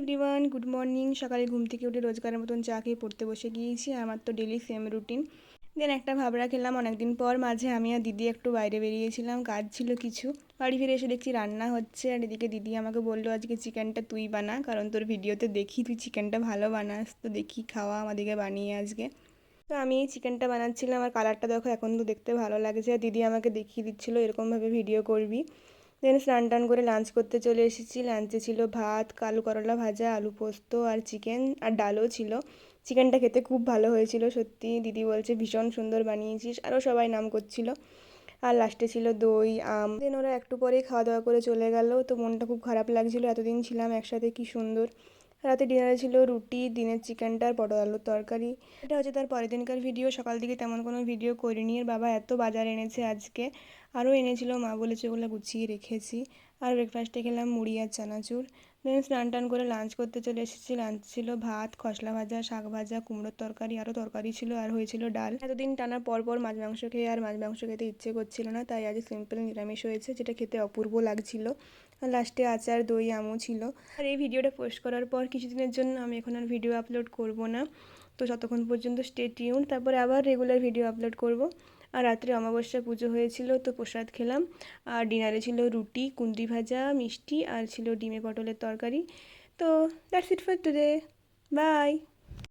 Everyone, good morning. সকালে ঘুম থেকে উঠে রোজকারের মতন চা খেয়ে পড়তে বসে গিয়েছি। আমার তো ডেলি সেম রুটিন। দেন একটা ভাবরা খেলাম অনেকদিন পর। মাঝে আমি আর দিদি একটু বাইরে বেরিয়েছিলাম, কাজ ছিল কিছু। বাড়ি ফিরে এসে দেখছি রান্না হচ্ছে, আর এদিকে দিদি আমাকে বললো আজকে চিকেনটা তুই বানা, কারণ তোর ভিডিওতে দেখি তুই চিকেনটা ভালো বানাস, তো দেখি খাওয়া আমাদেরকে বানিয়ে আজকে। তো আমি এই চিকেনটা বানাচ্ছিলাম, আর কালারটা দেখো এখন তো দেখতে ভালো লাগছে। আর দিদি আমাকে দেখিয়ে দিচ্ছিলো এরকমভাবে ভিডিও করবি। দেন স্নান টান করে লাঞ্চ করতে চলে এসেছি। লাঞ্চে ছিল ভাত, কালু করলা ভাজা, আলু পোস্ত আর চিকেন, আর ডালও ছিল। চিকেনটা খেতে খুব ভালো হয়েছিল সত্যি। দিদি বলছে ভীষণ সুন্দর বানিয়েছিস, আরও সবাই নাম করছিল। আর লাস্টে ছিল দই, আম। দেন ওরা একটু পরেই খাওয়া দাওয়া করে চলে গেল। তো মনটা খুব খারাপ লাগছিল, এতদিন ছিলাম একসাথে, কি সুন্দর। রাতে ডিনারে ছিল রুটি, দিনের চিকেনটা আর পটল আলুর তরকারি। এটা হচ্ছে তার পরের দিনকার ভিডিও। সকাল দিকে তেমন কোনো ভিডিও করিনি। আর বাবা এত বাজার এনেছে আজকে, আরও এনেছিল, মা বলেছে ওগুলো গুছিয়ে রেখেছি। আর ব্রেকফাস্টে খেলাম মুড়ি আর চানাচুর। দেন স্নান টান করে লাঞ্চ করতে চলে এসেছি। লাঞ্চ ছিল ভাত, খসলা ভাজা, শাক ভাজা, কুমড়োর তরকারি, আরও তরকারি ছিল, আর হয়েছিল ডাল। এতদিন টানা পর পর মাছ মাংস খেয়ে আর মাছ মাংস খেতে ইচ্ছে করছিল না, তাই আজ সিম্পল নিরামিষ হয়েছে, যেটা খেতে অপূর্ব লাগছিল। আর লাস্টে আচার, দই, আমও ছিল। আর এই ভিডিওটা পোস্ট করার পর কিছুদিনের জন্য আমি এখন আর ভিডিও আপলোড করব না। তো ততক্ষণ পর্যন্ত স্টে টিউন, তারপরে আবার রেগুলার ভিডিও আপলোড করব। আর রাত্রে অমাবস্যা পুজো হয়েছিল, তো প্রসাদ খেলাম। আর ডিনারে ছিল রুটি, কুন্দ্রি ভাজা, মিষ্টি, আর ছিল ডিমে পটলের তরকারি। তো that's it for today. By.